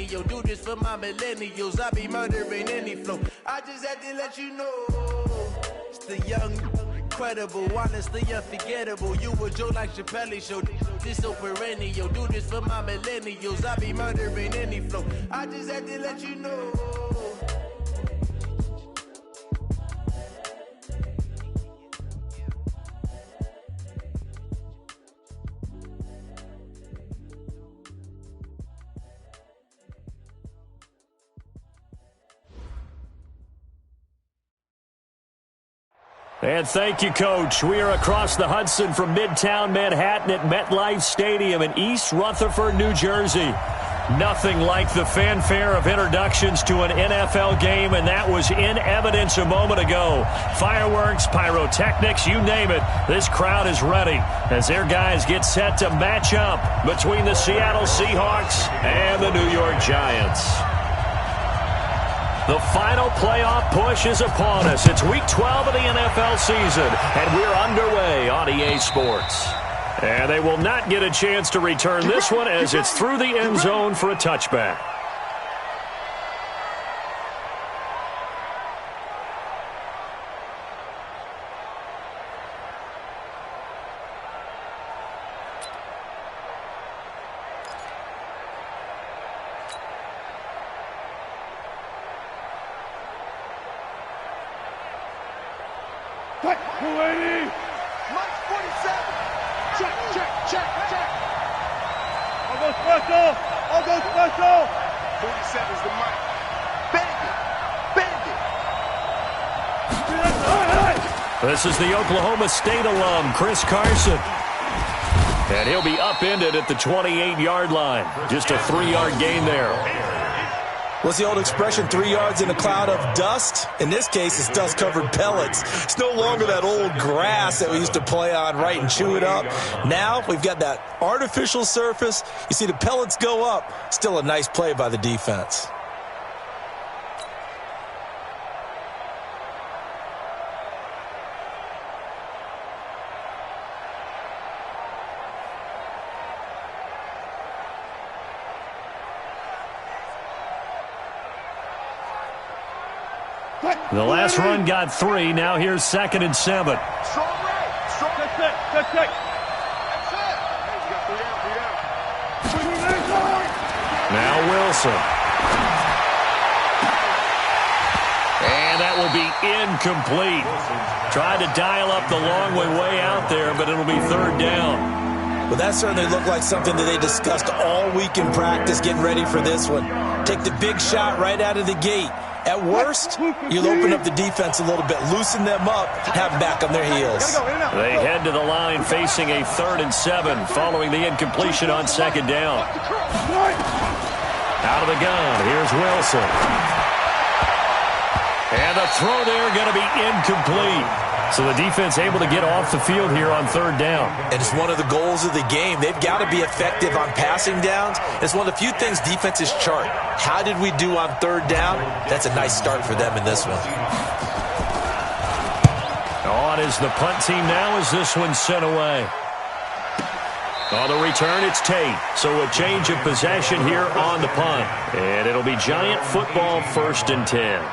perennial. Do this for my millennials. I be murdering any flow. I just had to let you know. It's the young, incredible, honestly unforgettable. You a Joe like Chappelle show. This so perennial. Do this for my millennials. I be murdering any flow. I just had to let you know. And thank you, Coach. We are across the Hudson from Midtown Manhattan at MetLife Stadium in East Rutherford, New Jersey. Nothing like the fanfare of introductions to an NFL game, and that was in evidence a moment ago. Fireworks, pyrotechnics, you name it. This crowd is ready as their guys get set to match up between the Seattle Seahawks and the New York Giants. The final playoff push is upon us. It's Week 12 of the NFL season, and we're underway on EA Sports. And they will not get a chance to return this one as it's through the end zone for a touchback. This is the Oklahoma State alum, Chris Carson. And he'll be upended at the 28-yard line. Just a 3-yard gain there. What's the old expression, 3 yards in a cloud of dust? In this case, it's dust-covered pellets. It's no longer that old grass that we used to play on, right, and chew it up. Now we've got that artificial surface. You see the pellets go up. Still a nice play by the defense. The last run got 3. Now here's 2nd and 7. Now Wilson. And that will be incomplete. Tried to dial up the long way out there, but it'll be 3rd down. Well, that certainly looked like something that they discussed all week in practice getting ready for this one. Take the big shot right out of the gate. At worst, you'll open up the defense a little bit, loosen them up, have them back on their heels. They head to the line facing a 3rd and 7 following the incompletion on 2nd down. Out of the gun, here's Wilson. And the throw there going to be incomplete. So the defense able to get off the field here on 3rd down. And it's one of the goals of the game. They've got to be effective on passing downs. It's one of the few things defenses chart. How did we do on 3rd down? That's a nice start for them in this one. On is the punt team now as this one's sent away. On the return, it's Tate. So a change of possession here on the punt. And it'll be Giant football, 1st and 10.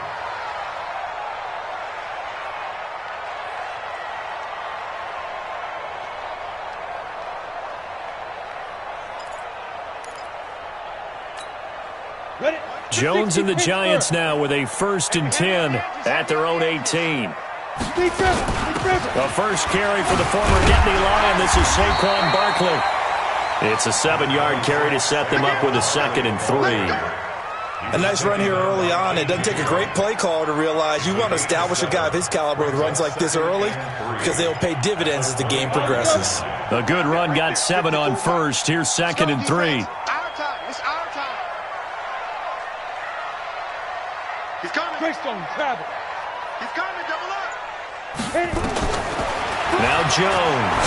Jones and the Giants now with a 1st and 10 at their own 18. The first carry for the former Nittany Lion. This is Saquon Barkley. It's a 7-yard carry to set them up with a 2nd and 3. A nice run here early on. It doesn't take a great play caller to realize you want to establish a guy of his caliber with runs like this early because they'll pay dividends as the game progresses. A good run got 7 on 1st. Here's 2nd and 3. He's coming. Greystone, travel. He's coming, double up. Now Jones.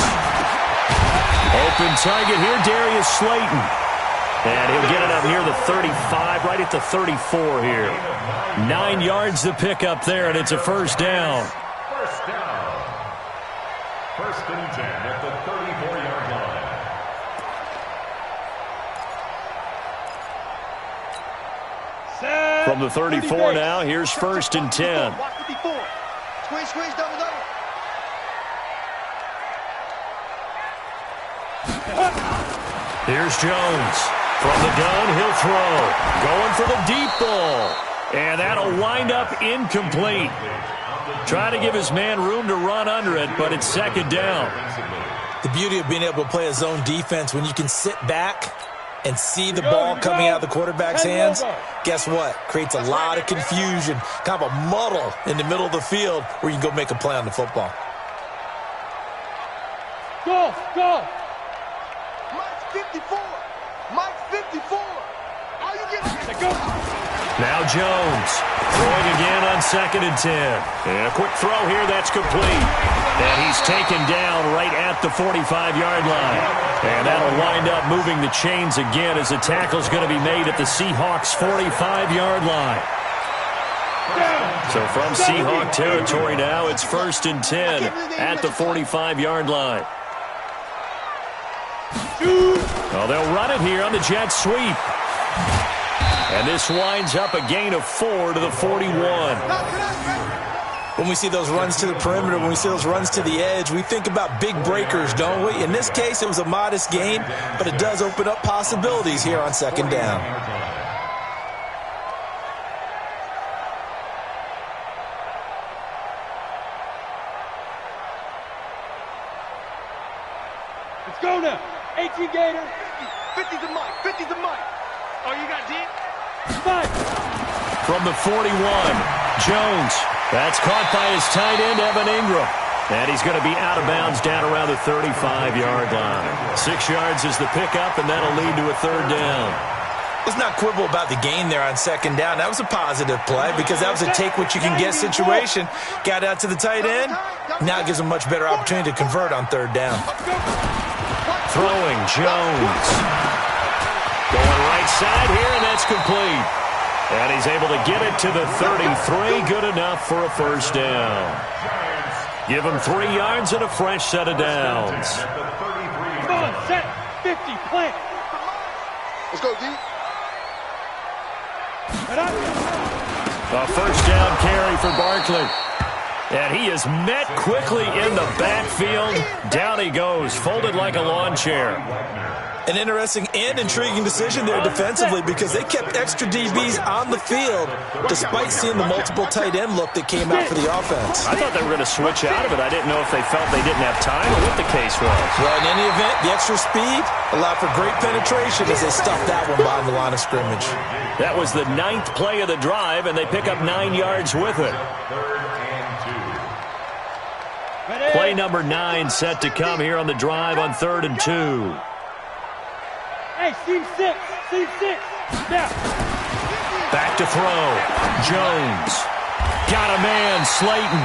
Open target here, Darius Slayton. And he'll get it up near the 35, right at the 34 here. 9 yards to pick up there, and it's a 1st down. 1st down. 1st and 10 at the 34-yard line. From the 34 now, here's 1st and 10. Watch 54. Squeeze, double. Here's Jones. From the gun, he'll throw. Going for the deep ball. And that'll wind up incomplete. Trying to give his man room to run under it, but it's 2nd down. The beauty of being able to play a zone defense when you can sit back and see the ball coming out of the quarterback's hands, guess what? Creates a lot of confusion, kind of a muddle in the middle of the field where you can go make a play on the football. Go! Mike's 54. All you get go. Now Jones throwing again on 2nd and 10. And a quick throw here, that's complete. And he's taken down right at the 45-yard line. And that'll wind up moving the chains again as the tackle's going to be made at the Seahawks' 45-yard line. So from Seahawk territory now, it's 1st and 10 at the 45-yard line. Well, they'll run it here on the jet sweep. And this winds up a gain of 4 to the 41. When we see those runs to the perimeter, when we see those runs to the edge, we think about big breakers, don't we? In this case, it was a modest gain, but it does open up possibilities here on 2nd down. Let's go now. 18 Gator. 50's a Mike. 50's a Mike. Oh, you got deep? From the 41, Jones. That's caught by his tight end, Evan Ingram. And he's going to be out of bounds down around the 35-yard line. 6 yards is the pickup, and that'll lead to a 3rd down. Let's not quibble about the gain there on 2nd down. That was a positive play because that was a take-what-you-can-get situation. Got out to the tight end. Now it gives him a much better opportunity to convert on 3rd down. Throwing, Jones. Going right side here, and that's complete. And he's able to get it to the 33. Good enough for a 1st down. Give him 3 yards and a fresh set of downs. Come on, set. 50, plant. Let's go, D. A 1st down carry for Barkley. And he is met quickly in the backfield. Down he goes, folded like a lawn chair. An interesting and intriguing decision there defensively because they kept extra DBs on the field despite seeing the multiple tight end look that came out for the offense. I thought they were going to switch out of it. I didn't know if they felt they didn't have time or what the case was. Well, in any event, the extra speed allowed for great penetration as they stuffed that one behind the line of scrimmage. That was the 9th play of the drive, and they pick up 9 yards with it. Play number 9 set to come here on the drive on 3rd and 2. Hey, seam 6. Now. Back to throw. Jones. Got a man, Slayton.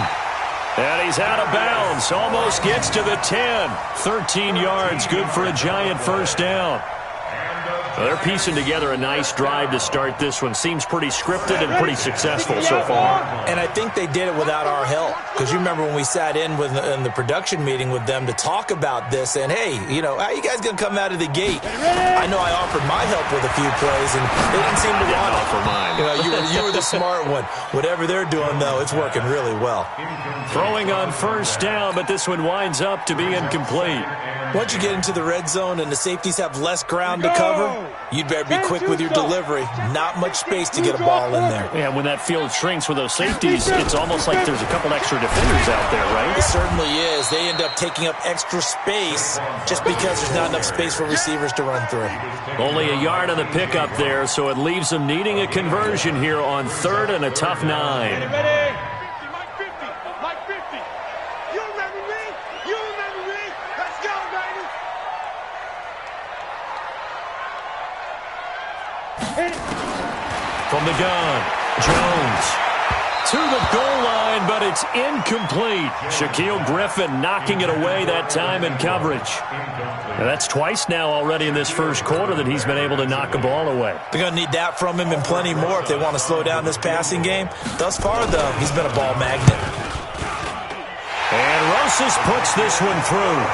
And he's out of bounds. Almost gets to the 10. 13 yards, good for a giant 1st down. Well, they're piecing together a nice drive to start this one. Seems pretty scripted and pretty successful so far. And I think they did it without our help. Because you remember when we sat in the production meeting with them to talk about this, and hey, you know, how you guys going to come out of the gate? I know I offered my help with a few plays, and they didn't seem to want it. Offer mine. You know, you were the smart one. Whatever they're doing, though, it's working really well. Throwing on 1st down, but this one winds up to be incomplete. Once you get into the red zone and the safeties have less ground to cover, you'd better be quick with your delivery. Not much space to get a ball in there. Yeah, when that field shrinks with those safeties, it's almost like there's a couple extra defenders out there, right? It certainly is. They end up taking up extra space just because there's not enough space for receivers to run through. Only a yard on the pickup there, so it leaves them needing a conversion here on 3rd and a tough 9. Ready? Mike 50. Mike 50. You remember me? You remember me? Let's go, baby. From the gun, Jones to the goal line, but it's incomplete. Shaquille Griffin knocking it away that time in coverage. Now, that's twice now already in this 1st quarter that he's been able to knock a ball away. They're going to need that from him and plenty more if they want to slow down this passing game. Thus far, though, he's been a ball magnet. And Rosas puts this one through.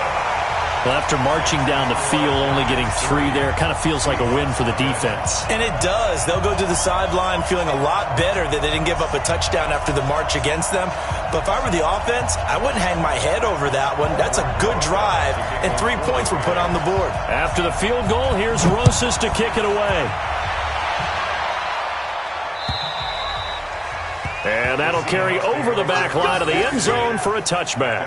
Well, after marching down the field, only getting 3 there, kind of feels like a win for the defense. And it does. They'll go to the sideline feeling a lot better that they didn't give up a touchdown after the march against them. But if I were the offense, I wouldn't hang my head over that one. That's a good drive, and 3 points were put on the board. After the field goal, here's Rosas to kick it away. And that'll carry over the back line of the end zone for a touchback.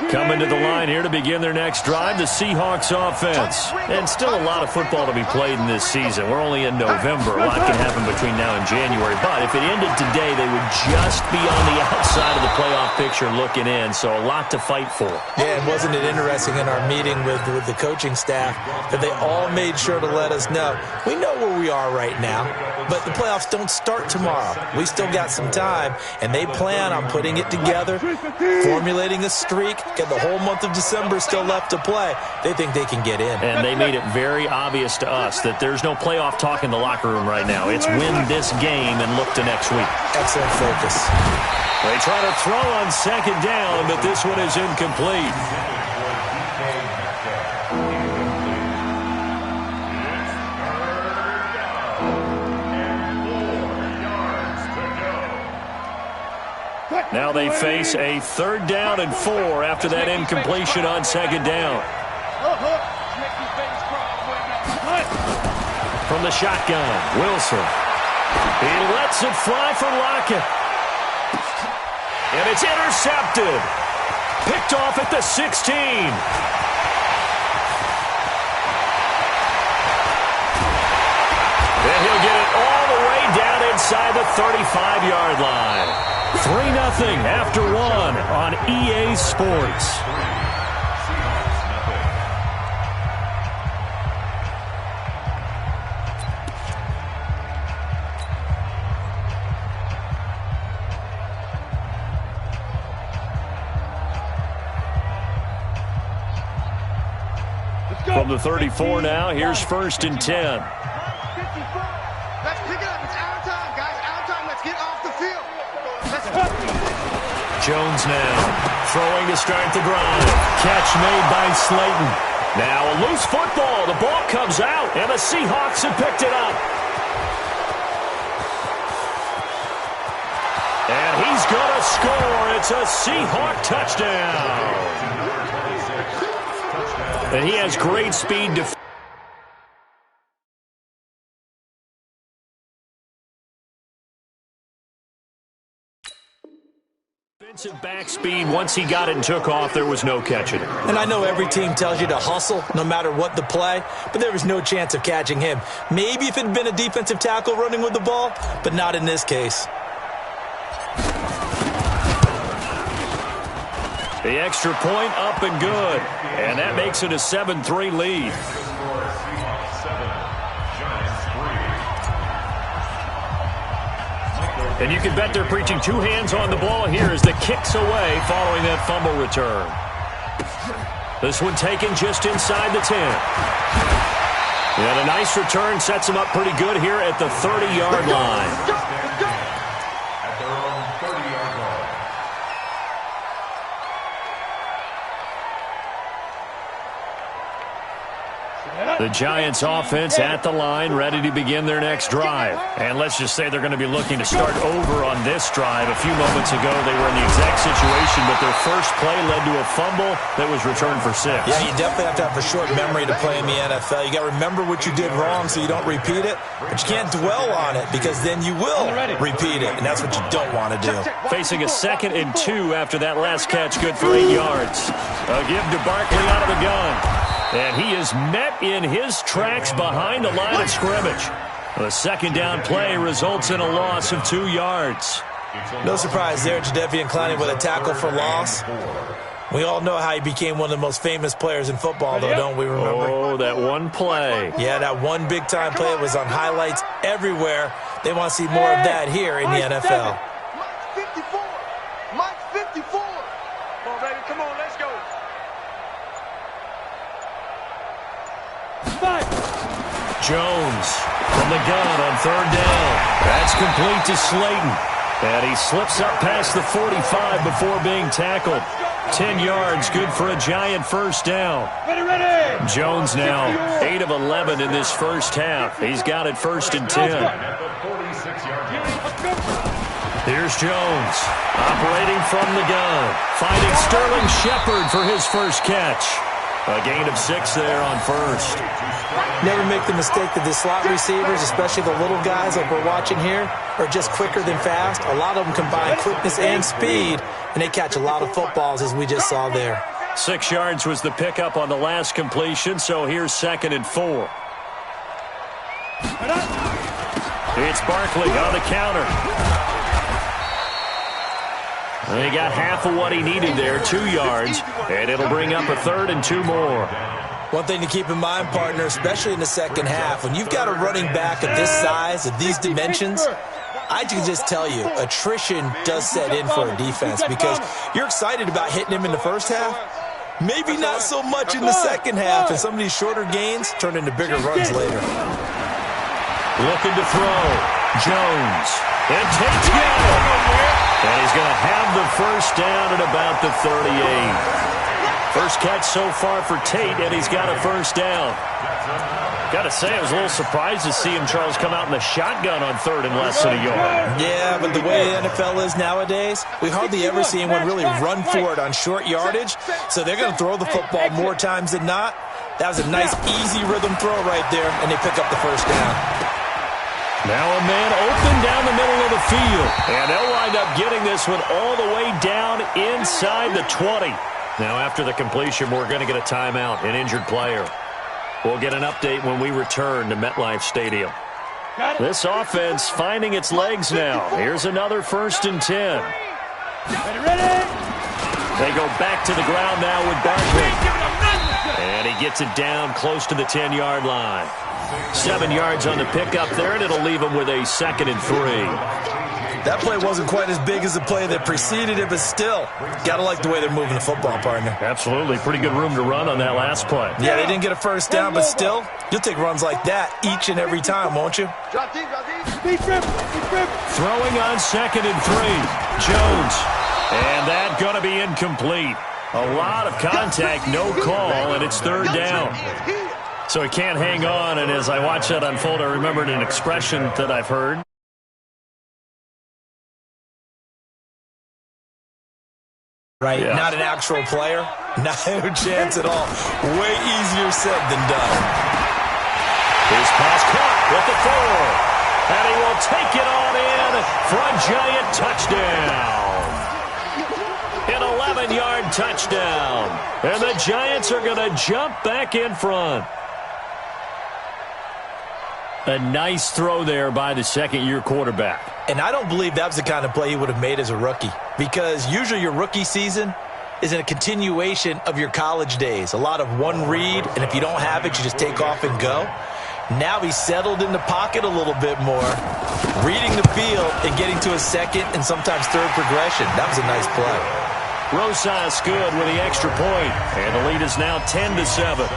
Coming to the line here to begin their next drive, the Seahawks offense. And still a lot of football to be played in this season. We're only in November. A lot can happen between now and January. But if it ended today, they would just be on the outside of the playoff picture looking in. So a lot to fight for. Yeah, and wasn't it interesting in our meeting with the coaching staff that they all made sure to let us know, we know where we are right now, but the playoffs don't start tomorrow. We still got some time, and they plan on putting it together, formulating a streak, get the whole month of December still left to play. They think they can get in. And they made it very obvious to us that there's no playoff talk in the locker room right now. It's win this game and look to next week. Excellent focus. They try to throw on second down, but this one is incomplete. Now they face a 3rd down and 4 after that incompletion on second down. From the shotgun, Wilson. He lets it fly for Lockett. And it's intercepted. Picked off at the 16. And he'll get it all the way down inside the 35-yard line. 3-0 after 1 on EA Sports. From the 34 now, here's 1st and 10. Let's pick it up. It's our time, guys. Our time. Let's get off the field. Jones now throwing to start the drive. Catch made by Slayton. Now a loose football. The ball comes out, and the Seahawks have picked it up. And he's going to score. It's a Seahawk touchdown. And he has great speed to... Defensive back speed, once he got it and took off, there was no catching it. And I know every team tells you to hustle no matter what the play, but there was no chance of catching him. Maybe if it had been a defensive tackle running with the ball, but not in this case. The extra point up and good. And that makes it a 7-3 lead. And you can bet they're preaching 2 hands on the ball here as the kick's away following that fumble return. This one taken just inside the 10. And a nice return sets him up pretty good here at the 30-yard line. The Giants offense at the line, ready to begin their next drive. And let's just say they're going to be looking to start over on this drive. A few moments ago, they were in the exact situation, but their first play led to a fumble that was returned for 6. Yeah, you definitely have to have a short memory to play in the NFL. You got to remember what you did wrong so you don't repeat it, but you can't dwell on it because then you will repeat it, and that's what you don't want to do. Facing a 2nd and 2 after that last catch, good for 8 yards. A give to Barkley out of the gun. And he is met in his tracks behind the line of scrimmage. The 2nd down play results in a loss of 2 yards. No surprise there, Jadeveon Clowney with a tackle for loss. We all know how he became one of the most famous players in football, though, don't we remember? Oh, that one play. Yeah, that one big-time play was on highlights everywhere. They want to see more of that here in the NFL. Mike's 54. Mike's 54. Come on, baby. Come on, let's go. Jones from the gun on third down. That's complete to Slayton. And he slips up past the 45 before being tackled. 10 yards, good for a Giant first down. Ready. Jones now 8 of 11 in this first half. He's got it first and 10. Here's Jones operating from the gun. Finding Sterling Shepard for his first catch. A gain of 6 there on first. Never make the mistake that the slot receivers, especially the little guys like we're watching here, are just quicker than fast. A lot of them combine quickness and speed, and they catch a lot of footballs, as we just saw there. 6 yards was the pickup on the last completion, so here's 2nd and 4. It's Barkley on the counter. And he got half of what he needed there, 2 yards, and it'll bring up a 3rd and 2 more. One thing to keep in mind, partner, especially in the second half, when you've got a running back of this size, of these dimensions, I can just tell you, attrition does set in for a defense because you're excited about hitting him in the first half. Maybe not so much in the second half, and some of these shorter gains turn into bigger runs later. Looking to throw. Jones. And Tate's got it. And he's going to have the first down at about the 38. First catch so far for Tate, and he's got a first down. Got to say, I was a little surprised to see him, Charles, come out in the shotgun on 3rd and less than a yard. Yeah, but the way the NFL is nowadays, we hardly ever see anyone really run for it on short yardage, so they're going to throw the football more times than not. That was a nice, easy rhythm throw right there, and they pick up the first down. Now a man open down the middle of the field, and they'll wind up getting this one all the way down inside the 20. Now, after the completion, we're going to get a timeout, an injured player. We'll get an update when we return to MetLife Stadium. This offense finding its legs now. Here's another 1st and 10. They go back to the ground now with Barkley. And he gets it down close to the 10-yard line. 7 yards on the pickup there, and it'll leave him with a 2nd and 3. That play wasn't quite as big as the play that preceded it, but still, got to like the way they're moving the football, partner. Absolutely. Pretty good room to run on that last play. Yeah, they didn't get a first down, but still, you'll take runs like that each and every time, won't you? Throwing on 2nd and 3. Jones. And that going to be incomplete. A lot of contact, no call, and it's 3rd down. So he can't hang on, and as I watch that unfold, I remembered an expression that I've heard. Right, yeah. Not an actual player. No chance at all. Way easier said than done. His pass caught with the 4. And he will take it on in for a Giant touchdown. An 11-yard touchdown. And the Giants are going to jump back in front. A nice throw there by the second-year quarterback. And I don't believe that was the kind of play he would have made as a rookie, because usually your rookie season is a continuation of your college days. A lot of one read, and if you don't have it, you just take off and go. Now he's settled in the pocket a little bit more, reading the field and getting to a second and sometimes third progression. That was a nice play. Rosas good with the extra point, and the lead is now 10-7.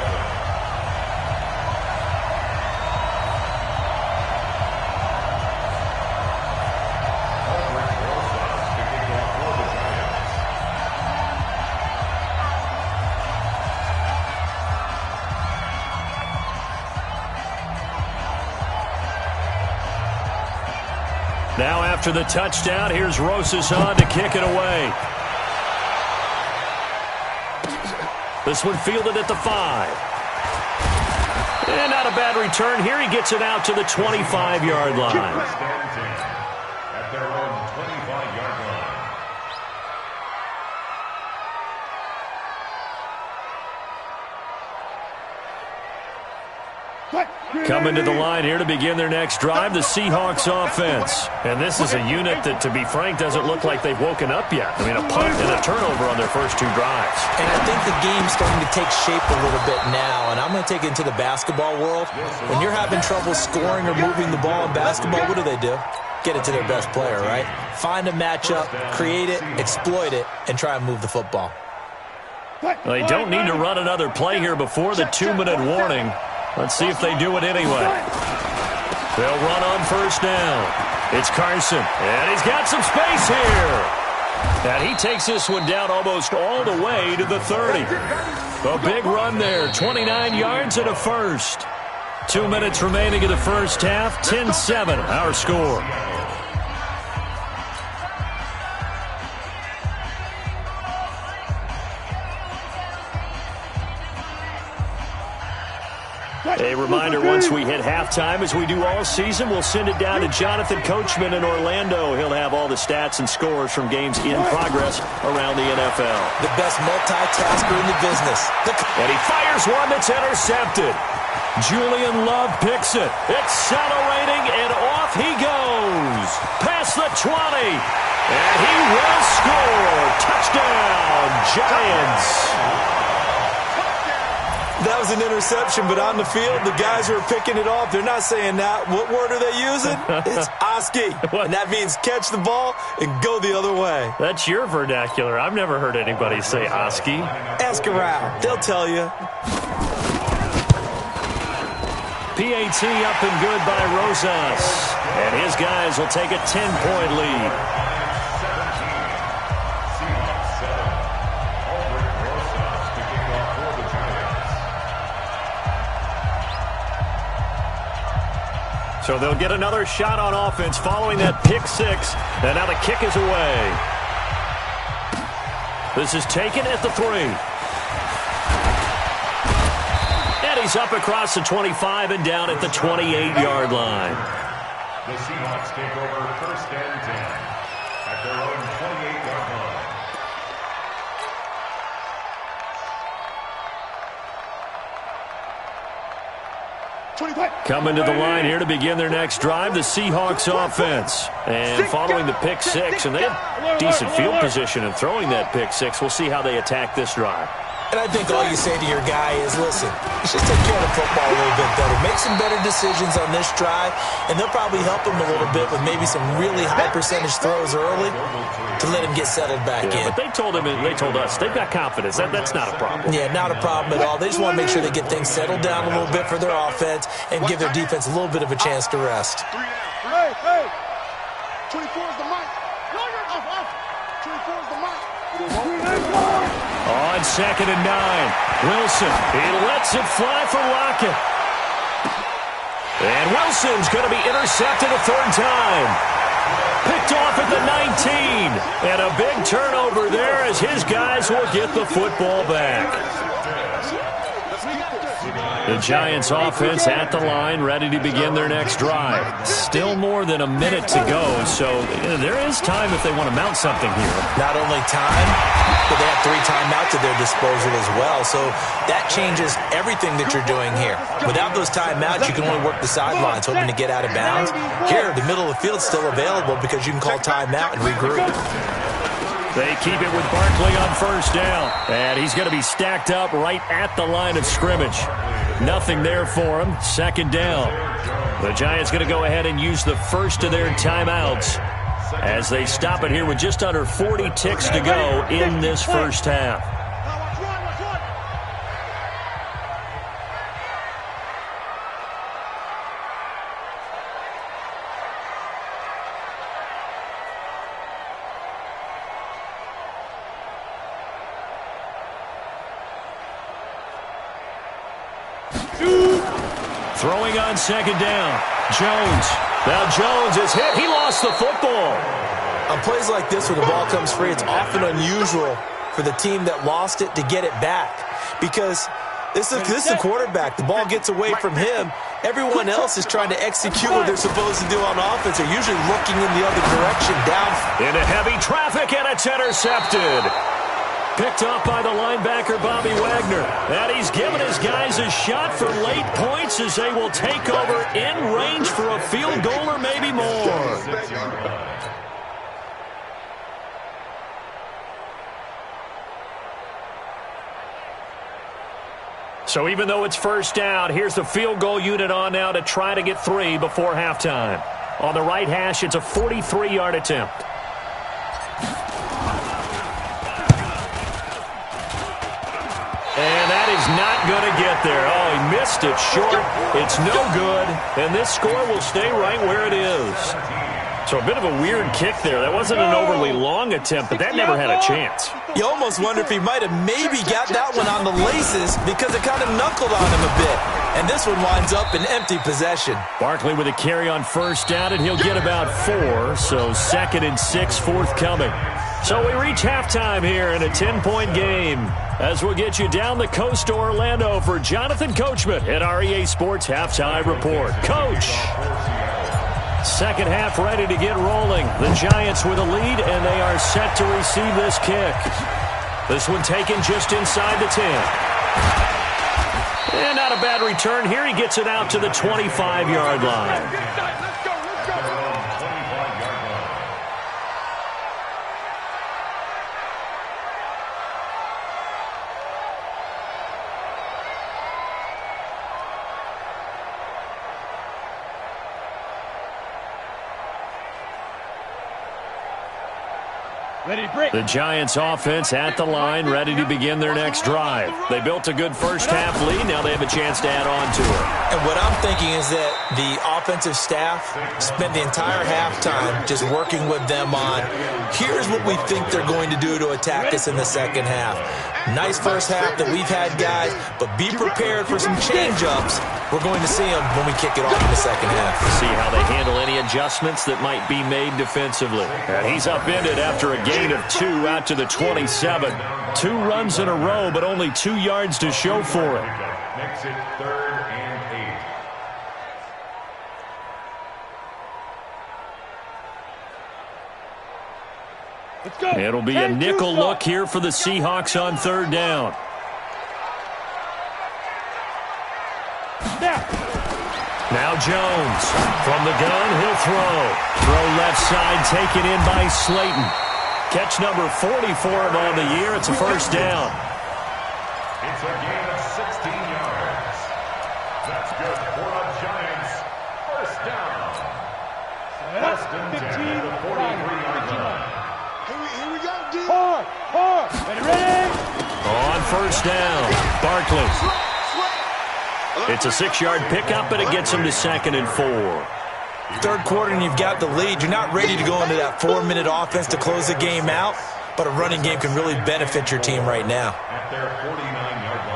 Now after the touchdown, here's Rosas on to kick it away. This one fielded at the 5. And not a bad return here. He gets it out to the 25-yard line. At their own 25-yard line. Coming to the line here to begin their next drive, the Seahawks offense. And this is a unit that, to be frank, doesn't look like they've woken up yet. I mean, a punt and a turnover on their first 2 drives. And I think the game's starting to take shape a little bit now, and I'm going to take it into the basketball world. When you're having trouble scoring or moving the ball in basketball, what do? Get it to their best player, right? Find a matchup, create it, exploit it, and try and move the football. Well, they don't need to run another play here before the 2-minute warning. Let's see if they do it anyway. They'll run on first down. It's Carson, and he's got some space here. And he takes this one down almost all the way to the 30. A big run there, 29 yards and a first. 2 minutes remaining in the first half, 10-7, our score. A reminder, once we hit halftime, as we do all season, we'll send it down to Jonathan Coachman in Orlando. He'll have all the stats and scores from games in progress around the NFL. The best multitasker in the business. And he fires one that's intercepted. Julian Love picks it. Accelerating, and off he goes. Past the 20. And he will score. Touchdown, Giants. That was an interception, but on the field, the guys who are picking it off, they're not saying that. What word are they using? It's Oski. And that means catch the ball and go the other way. That's your vernacular. I've never heard anybody say Oski. Ask around. They'll tell you. PAT up and good by Rosas. And his guys will take a 10-point lead. So they'll get another shot on offense following that pick 6. And now the kick is away. This is taken at the 3. And he's up across the 25 and down at the 28-yard line. The Seahawks take over first and 10 at their own 28-yard line. Coming to the line here to begin their next drive, the Seahawks offense. And following the pick 6, and they have decent field position in throwing that pick 6. We'll see how they attack this drive. And I think all you say to your guy is, listen, let's just take care of the football a little bit better. Make some better decisions on this drive, and they'll probably help him a little bit with maybe some really high percentage throws early to let him get settled back in. But they told us, they've got confidence. That's not a problem. Yeah, not a problem at all. They just want to make sure they get things settled down a little bit for their offense and give their defense a little bit of a chance to rest. Hey, 24 is the mic. 24 is the mic. On 2nd and 9, Wilson, he lets it fly for Lockett. And Wilson's going to be intercepted a 3rd time. Picked off at the 19. And a big turnover there as his guys will get the football back. The Giants offense at the line, ready to begin their next drive. Still more than a minute to go, so there is time if they want to mount something here. Not only time, but they have 3 timeouts at their disposal as well, so that changes everything that you're doing here. Without those timeouts, you can only work the sidelines, hoping to get out of bounds. Here, the middle of the field's still available because you can call timeout and regroup. They keep it with Barkley on first down. And he's going to be stacked up right at the line of scrimmage. Nothing there for him. 2nd down. The Giants going to go ahead and use the first of their timeouts as they stop it here with just under 40 ticks to go in this first half. Throwing on 2nd down. Jones. Now Jones is hit. He lost the football. On plays like this where the ball comes free, it's often unusual for the team that lost it to get it back. Because this is the quarterback. The ball gets away from him. Everyone else is trying to execute what they're supposed to do on offense. They're usually looking in the other direction, down. Into heavy traffic, and it's intercepted. picked off by the linebacker, Bobby Wagner. And he's given his guys a shot for late points as they will take over in range for a field goal or maybe more. So even though it's first down, here's the field goal unit on now to try to get 3 before halftime. On the right hash, it's a 43-yard attempt. And that is not going to get there. Oh, he missed it short. It's no good. And this score will stay right where it is. So a bit of a weird kick there. That wasn't an overly long attempt, but that never had a chance. You almost wonder if he might have maybe got that one on the laces because it kind of knuckled on him a bit. And this one winds up in empty possession. Barkley with a carry on first down, and he'll get about 4. So 2nd and 6 forthcoming. So we reach halftime here in a 10-point game. As we'll get you down the coast to Orlando for Jonathan Coachman at our EA Sports Halftime Report. Coach. Second half ready to get rolling. The Giants with a lead, and they are set to receive this kick. This one taken just inside the 10. And not a bad return here. He gets it out to the 25-yard line. The Giants offense at the line, ready to begin their next drive. They built a good first half lead. Now they have a chance to add on to it. And what I'm thinking is that the offensive staff spent the entire halftime just working with them on, here's what we think they're going to do to attack us in the second half. Nice first half that we've had, guys, but be prepared for some change-ups. We're going to see them when we kick it off in the second half. See how they handle any adjustments that might be made defensively. And he's upended after a gain of 2 out to the 27. 2 runs in a row, but only 2 yards to show for it. Makes it 3rd and 8. Let's go. It'll be a nickel look here for the Seahawks on 3rd down. Now Jones. From the gun, he'll throw. Throw left side, taken in by Slayton. Catch number 40 for him on the year. It's a first down. It's a gain of 16 yards. That's good for the Giants. First down. First and 10 at the 43-yard line. Here we go, dude. Hard. Ready? On first down, Barkley. It's a 6-yard pickup, and it gets him to 2nd and 4. Third quarter and you've got the lead. You're not ready to go into that 4-minute offense to close the game out, but a running game can really benefit your team right now. At their 49-yard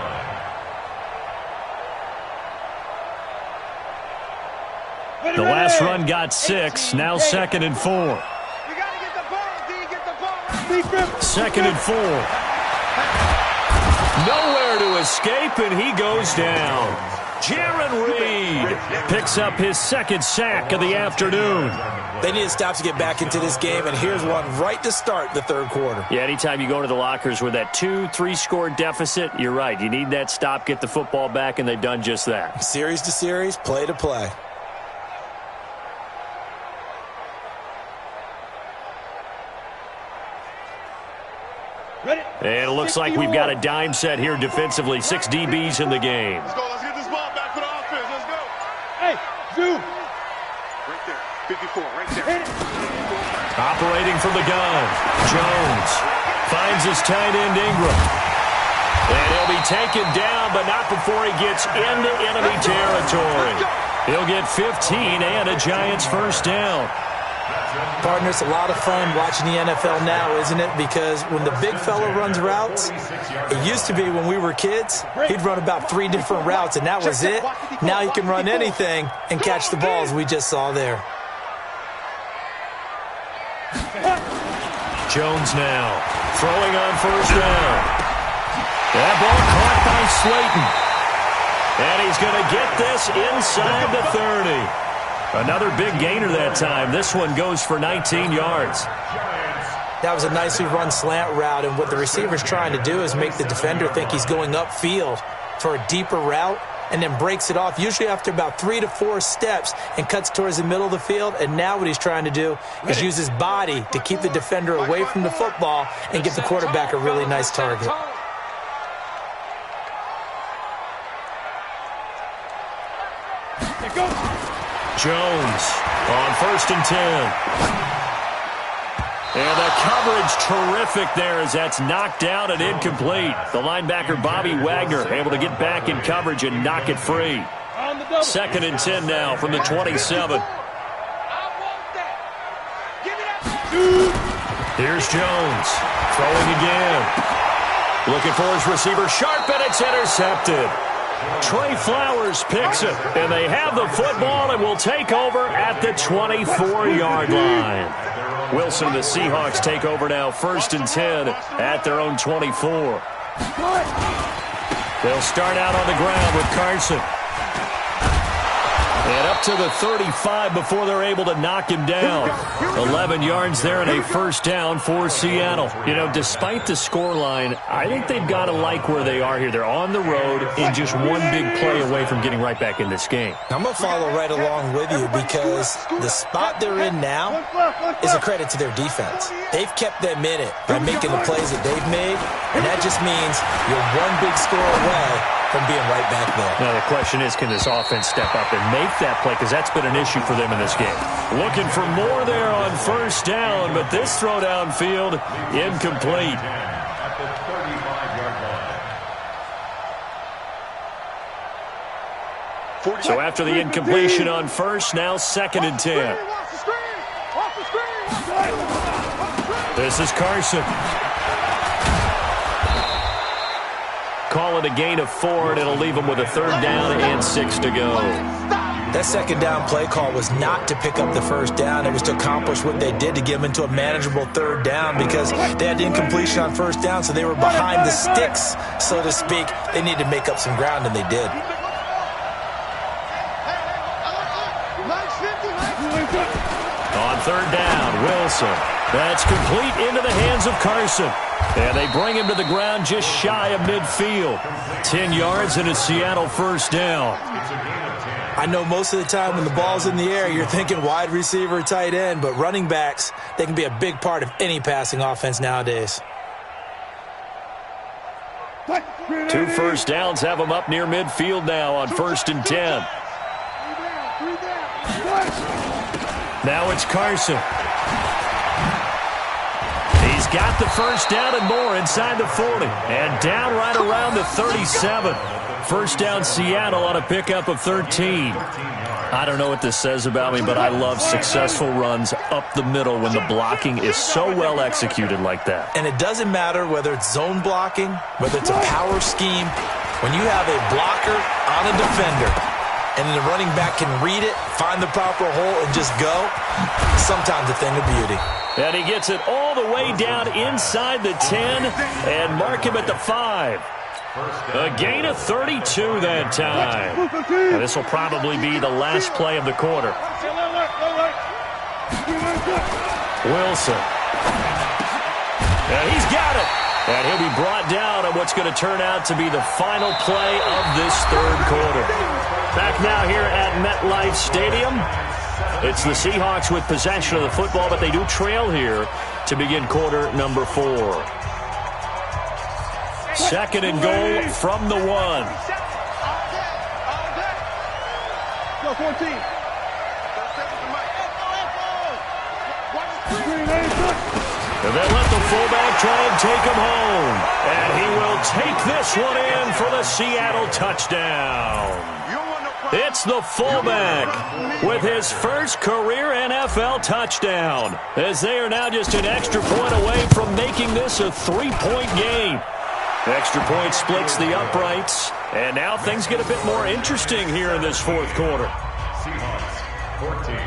line. The last run got 6, now 2nd and 4. You gotta get the ball, D. Get the ball. 2nd and 4. Nowhere to escape, and he goes down. Jaron Reed picks up his 2nd sack of the afternoon. They need to stop to get back into this game, and here's one right to start the third quarter. Yeah, anytime you go to the lockers with that 2-3 score deficit, you're right. You need that stop, get the football back, and they've done just that. Series to series, play to play. And it looks like we've got a dime set here defensively. 6 DBs in the game. Let's go. Let's get this ball back for the offense. Let's go. Hey, zoom. Right there. 54, right there. Operating from the gun. Jones finds his tight end Ingram. And he'll be taken down, but not before he gets into enemy territory. He'll get 15 and a Giants first down. Partner, it's a lot of fun watching the NFL now, isn't it? Because when the big fella runs routes, it used to be when we were kids, he'd run about 3 different routes, and that was it. Now he can run anything and catch the balls we just saw there. Jones now throwing on first down. That ball caught by Slayton. And he's going to get this inside the 30. Another big gainer that time. This one goes for 19 yards. Giants That was a nicely run slant route, and what the receiver's trying to do is make the defender think he's going upfield for a deeper route, and then breaks it off, usually after about 3 to 4 steps, and cuts towards the middle of the field. And now what he's trying to do is use his body to keep the defender away from the football and give the quarterback a really nice target. Jones on 1st and 10. And the coverage terrific there as that's knocked down and incomplete. The linebacker, Bobby Wagner, able to get back in coverage and knock it free. 2nd and 10 now from the 27. Here's Jones throwing again. Looking for his receiver, sharp, and it's intercepted. Trey Flowers picks it, and they have the football and will take over at the 24-yard line. Wilson and the Seahawks take over now, 1st and 10 at their own 24. They'll start out on the ground with Carson. And up to the 35 before they're able to knock him down. 11 yards there and a 1st down for Seattle. You know, despite the scoreline, I think they've got to like where they are here. They're on the road and just one big play away from getting right back in this game. I'm going to follow right along with you because the spot they're in now is a credit to their defense. They've kept them in it by making the plays that they've made, and that just means you're one big score away from being right back there. Now the question is, can this offense step up and make that play? Because that's been an issue for them in this game. Looking for more there on 1st down, but this throw downfield incomplete. At the 35-yard line. So after the incompletion on 1st, now 2nd and 10. This is Carson. Call it a gain of 4, and it'll leave them with a 3rd down and 6 to go. That 2nd down play call was not to pick up the 1st down. It was to accomplish what they did, to get them into a manageable 3rd down, because they had the incompletion on 1st down, so they were behind the sticks, so to speak. They needed to make up some ground, and they did. On 3rd down, Wilson. That's complete into the hands of Carson. And they bring him to the ground just shy of midfield. 10 yards and a Seattle 1st down. I know most of the time when the ball's in the air, you're thinking wide receiver, tight end, but running backs, they can be a big part of any passing offense nowadays. 2 1st downs have them up near midfield now on 1st and 10. Now it's Carson. He's got the 1st down and more inside the 40. And down right around the 37. 1st down Seattle on a pickup of 13. I don't know what this says about me, but I love successful runs up the middle when the blocking is so well executed like that. And it doesn't matter whether it's zone blocking, whether it's a power scheme. When you have a blocker on a defender, and the running back can read it, find the proper hole, and just go, sometimes a thing of beauty. And he gets it all the way down inside the 10 and mark him at the 5. A gain of 32 that time. And this will probably be the last play of the quarter. Wilson. And he's got it. And he'll be brought down on what's going to turn out to be the final play of this 3rd quarter. Back now here at MetLife Stadium. It's the Seahawks with possession of the football, but they do trail here to begin quarter number 4. 2nd and goal from the 1. Go 14. And they let the fullback try and take him home. And he will take this one in for the Seattle touchdown. It's the fullback with his first career NFL touchdown, as they are now just an extra point away from making this a 3-point game. Extra point splits the uprights, and now things get a bit more interesting here in this 4th quarter. Seahawks 14.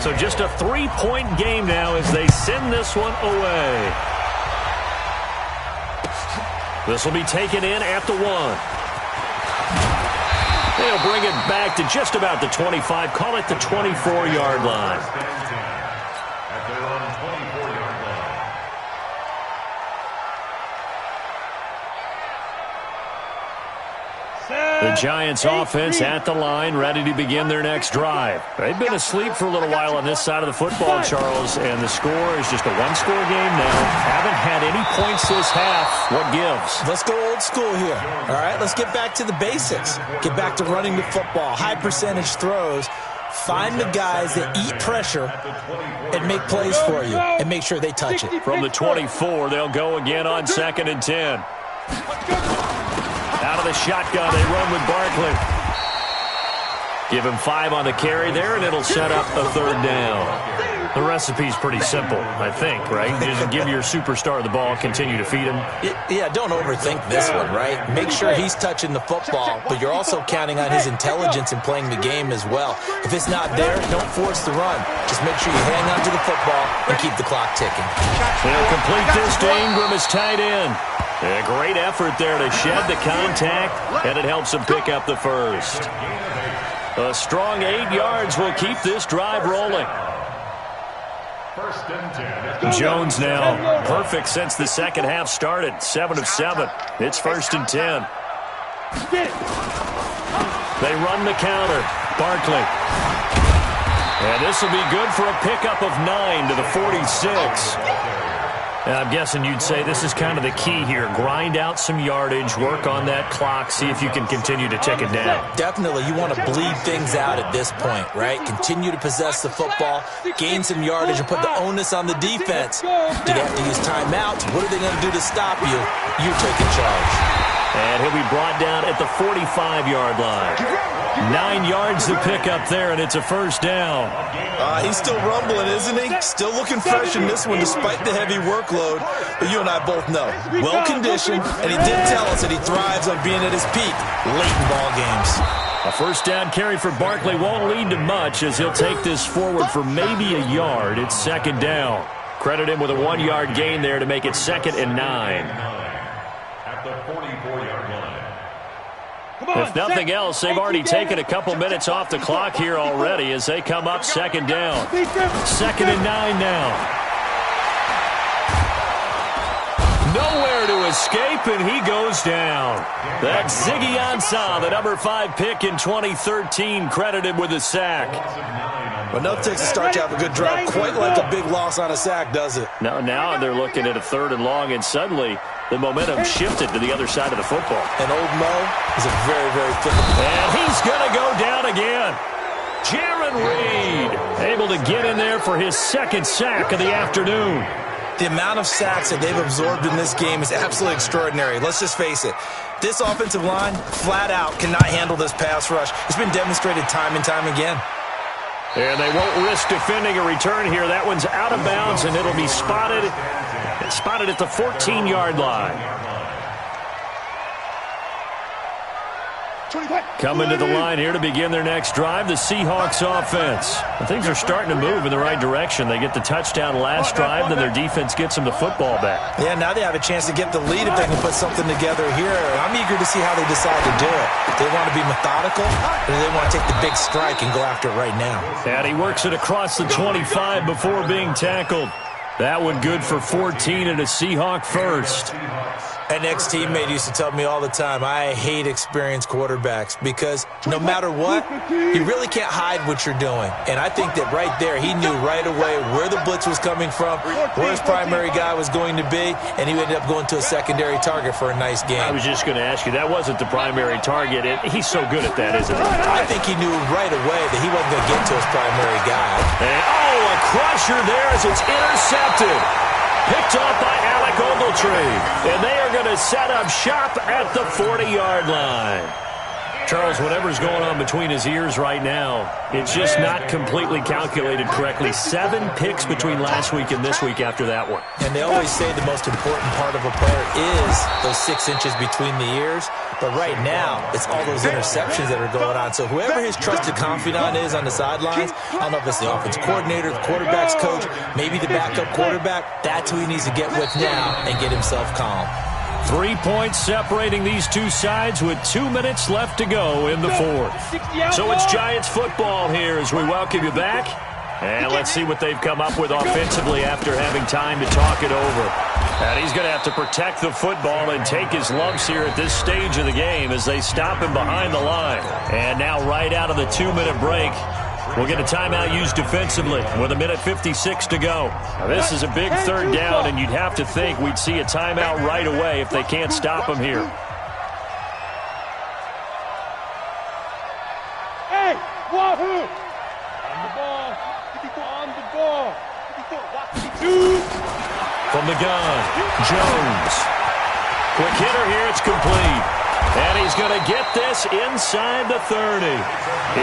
So just a 3-point game now as they send this one away. This will be taken in at the 1. They'll bring it back to just about the 25. Call it the 24-yard line. At their own 24-yard line. The Giants offense at the line, ready to begin their next drive. They've been asleep for a little while on this side of the football, Charles, and the score is just a one-score game now. Haven't had any points this half. What gives? Let's go old school here. All right, let's get back to the basics. Get back to running the football, high percentage throws. Find the guys that eat pressure and make plays for you and make sure they touch it. From the 24, they'll go again on 2nd and 10. Out of the shotgun, they run with Barkley. Give him 5 on the carry there, and it'll set up a 3rd down. The recipe's pretty simple, I think, right? Just give your superstar the ball, continue to feed him. Yeah, don't overthink this one, right? Make sure he's touching the football, but you're also counting on his intelligence in playing the game as well. If it's not there, don't force the run. Just make sure you hang on to the football and keep the clock ticking. They'll complete this to Ingram as tight end. A great effort there to shed the contact, and it helps him pick up the first. A strong 8 yards will keep this drive rolling. 1st and 10. Jones now perfect since the second half started. 7 of 7. It's 1st and 10. They run the counter. Barkley. And this will be good for a pickup of 9 to the 46. I'm guessing you'd say this is kind of the key here. Grind out some yardage, work on that clock, see if you can continue to tick it down. Definitely. You want to bleed things out at this point, right? Continue to possess the football, gain some yardage, and put the onus on the defense. Do they have to use timeouts? What are they going to do to stop you? You're taking charge. And he'll be brought down at the 45-yard line. 9 yards to pick up there, and it's a 1st down. He's still rumbling, isn't he? Still looking fresh in this one despite the heavy workload. But you and I both know, well-conditioned, and he did tell us that he thrives on being at his peak late in ball games. A 1st down carry for Barkley won't lead to much as he'll take this forward for maybe a yard. It's 2nd down. Credit him with a 1-yard gain there to make it 2nd and 9. At the 44-yard line. If nothing else, they've already taken a couple minutes off the clock here already as they come up 2nd down. 2nd and 9 now. Nowhere to escape, and he goes down. That's Ziggy Ansah, the number 5 pick in 2013, credited with a sack. But enough takes to start you off a good drive, quite like a big loss on a sack, does it? Now they're looking at a 3rd and long, and suddenly the momentum shifted to the other side of the football. And old Mo is a very, very fickle player. And he's going to go down again. Jaron Reed able to get in there for his 2nd sack of the afternoon. The amount of sacks that they've absorbed in this game is absolutely extraordinary. Let's just face it. This offensive line, flat out, cannot handle this pass rush. It's been demonstrated time and time again. And they won't risk defending a return here. That one's out of bounds, and it'll be spotted at the 14-yard line. Coming to the line here to begin their next drive, the Seahawks offense. And things are starting to move in the right direction. They get the touchdown last drive, then their defense gets them the football back. Yeah, now they have a chance to get the lead if they can put something together here. I'm eager to see how they decide to do it. Do they want to be methodical, or do they want to take the big strike and go after it right now? And he works it across the 25 before being tackled. That one good for 14 and a Seahawk 1st. An ex-teammate used to tell me all the time, I hate experienced quarterbacks because no matter what, you really can't hide what you're doing. And I think that right there, he knew right away where the blitz was coming from, where his primary guy was going to be, and he ended up going to a secondary target for a nice game. I was just going to ask you, that wasn't the primary target. He's so good at that, isn't he? I think he knew right away that he wasn't going to get to his primary guy. And, a crusher there as it's intercepted. Picked off by Alec Ogletree. And they are going to set up shop at the 40-yard line. Charles, whatever's going on between his ears right now, it's just not completely calculated correctly. 7 picks between last week and this week after that one. And they always say the most important part of a player is those 6 inches between the ears. But right now, it's all those interceptions that are going on. So whoever his trusted confidant is on the sidelines, I don't know if it's the offense coordinator, the quarterback's coach, maybe the backup quarterback, that's who he needs to get with now and get himself calm. 3 points separating these two sides with 2 minutes left to go in the fourth. So it's Giants football here as we welcome you back. And let's see what they've come up with offensively after having time to talk it over. And he's going to have to protect the football and take his lumps here at this stage of the game as they stop him behind the line. And now right out of the 2-minute break, we'll get a timeout used defensively with 1:56 to go. Now, this is a big third down, and you'd have to think we'd see a timeout right away if they can't stop him here. Hey, Wahoo! On the ball. On the ball. From the gun, Jones. Quick hitter here, it's complete. And he's going to get this inside the 30.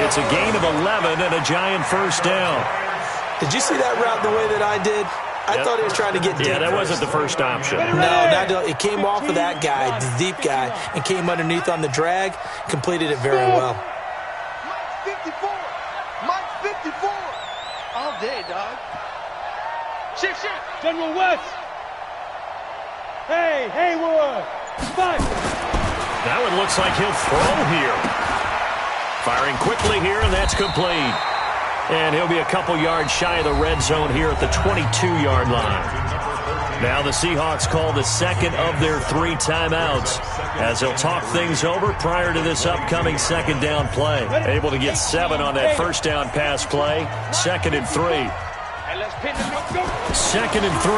It's a gain of 11 and a Giant first down. Did you see that route the way that I did? I thought he was trying to get deep. Yeah, that wasn't the first option. No, it came off of that guy, the deep guy, and came underneath on the drag, completed it very well. Mike 54. Mike 54. All day, dog. Shift. General West. Hey, Haywood. Fight. That one looks like he'll throw here. Firing quickly here, and that's complete. And he'll be a couple yards shy of the red zone here at the 22-yard line. Now the Seahawks call the second of their 3 timeouts as they'll talk things over prior to this upcoming second down play. Able to get 7 on that first down pass play. 2nd and 3. 2nd and 3.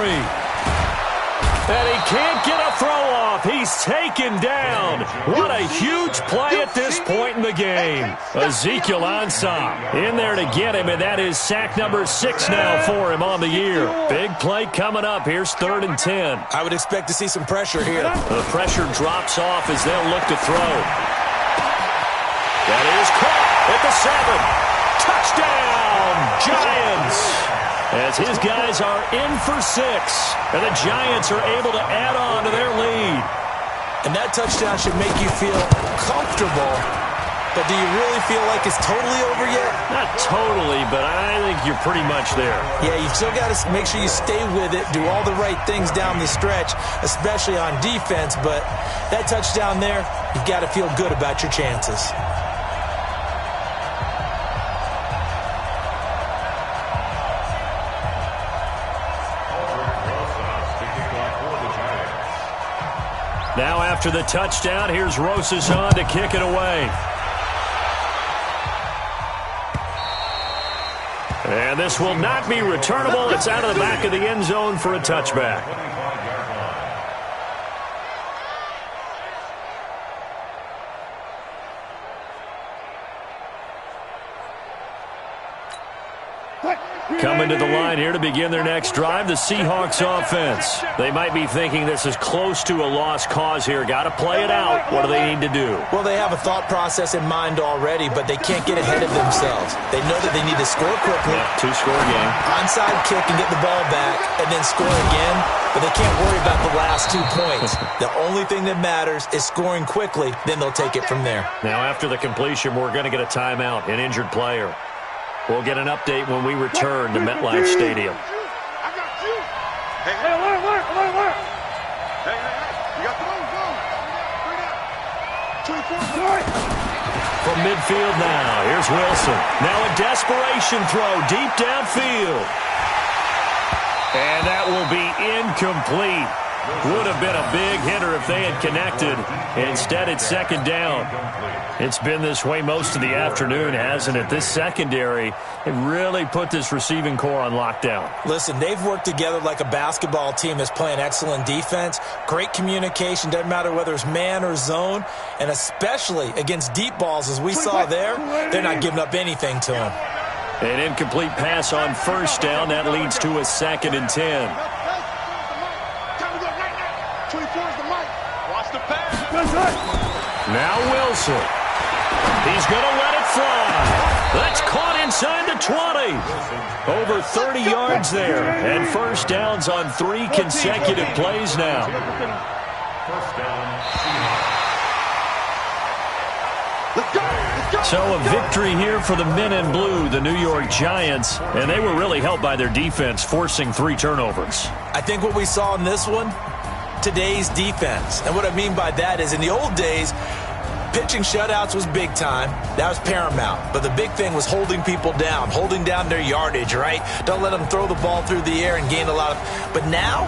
And he can't get a throw off. He's taken down. What a huge play at this point in the game. Ezekiel Ansah in there to get him, and that is sack number 6 now for him on the year. Big play coming up. Here's 3rd and 10. I would expect to see some pressure here. The pressure drops off as they'll look to throw. That is caught at the 7. Touchdown, Giants. As his guys are in for 6, and the Giants are able to add on to their lead. And that touchdown should make you feel comfortable, but do you really feel like it's totally over yet? Not totally, but I think you're pretty much there. Yeah, you've still got to make sure you stay with it, do all the right things down the stretch, especially on defense, but that touchdown there, you've got to feel good about your chances. Now after the touchdown, here's Rosas on to kick it away. And this will not be returnable. It's out of the back of the end zone for a touchback. Coming to the line here to begin their next drive, the Seahawks offense. They might be thinking this is close to a lost cause here. Got to play it out. What do they need to do? Well, they have a thought process in mind already, but they can't get ahead of themselves. They know that they need to score quickly. Yeah, 2-score game. Onside kick and get the ball back and then score again, but they can't worry about the last 2 points. The only thing that matters is scoring quickly, then they'll take it from there. Now after the completion, we're going to get a timeout, an injured player. We'll get an update when we return to MetLife Stadium. I got you. Hey, alert. Hey. You got the ball. Bring it out. 24. From midfield now, here's Wilson. Now a desperation throw deep downfield. And that will be incomplete. Would have been a big hitter if they had connected. Instead, it's 2nd down. It's been this way most of the afternoon, hasn't it? This secondary, it really put this receiving core on lockdown. Listen, they've worked together like a basketball team that's playing excellent defense. Great communication, doesn't matter whether it's man or zone. And especially against deep balls, as we saw there, they're not giving up anything to them. An incomplete pass on 1st down. That leads to a 2nd and 10. 24 is the mic. Watch the pass. Now Wilson. He's going to let it fly. That's caught inside the 20. Over 30 yards there. And 1st downs on 3 consecutive plays now. First down. Let's go. So a victory here for the men in blue, the New York Giants. And they were really helped by their defense, forcing 3 turnovers. I think what we saw in this one today's defense. And what I mean by that is in the old days, pitching shutouts was big time. That was paramount. But the big thing was holding people down, holding down their yardage, right? Don't let them throw the ball through the air and gain a lot of... But now,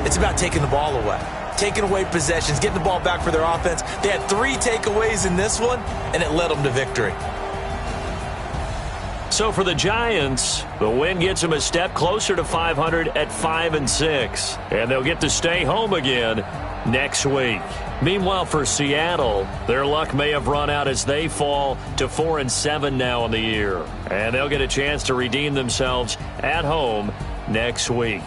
it's about taking the ball away. Taking away possessions, getting the ball back for their offense. They had 3 takeaways in this one, and it led them to victory. So for the Giants, the win gets them a step closer to 500 at 5-6. And they'll get to stay home again next week. Meanwhile, for Seattle, their luck may have run out as they fall to 4-7 now on the year. And they'll get a chance to redeem themselves at home next week.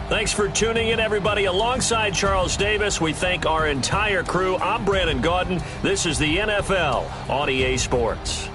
Thanks for tuning in, everybody. Alongside Charles Davis, we thank our entire crew. I'm Brandon Gaudin. This is the NFL on EA Sports.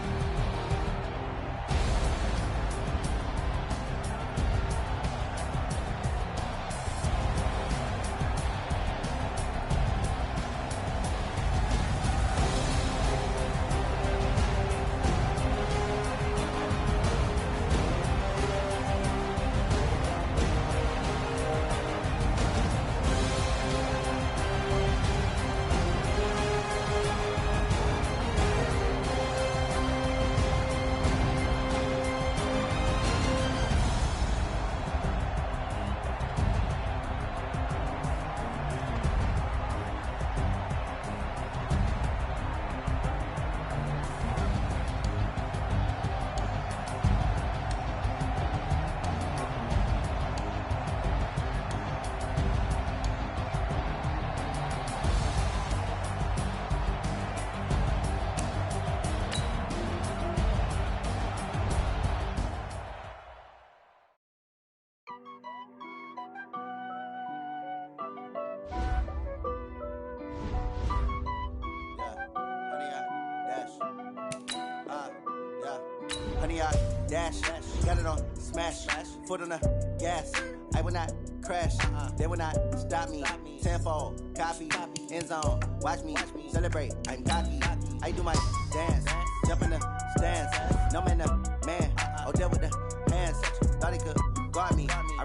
Dash, got it on smash, foot on the gas. I will not crash, they will not stop me. Tenfold, copy, end zone, watch me celebrate. I'm cocky, I do my dance, jump in the stands. No man, the man, oh, there with the hands. Thought he could guard me. I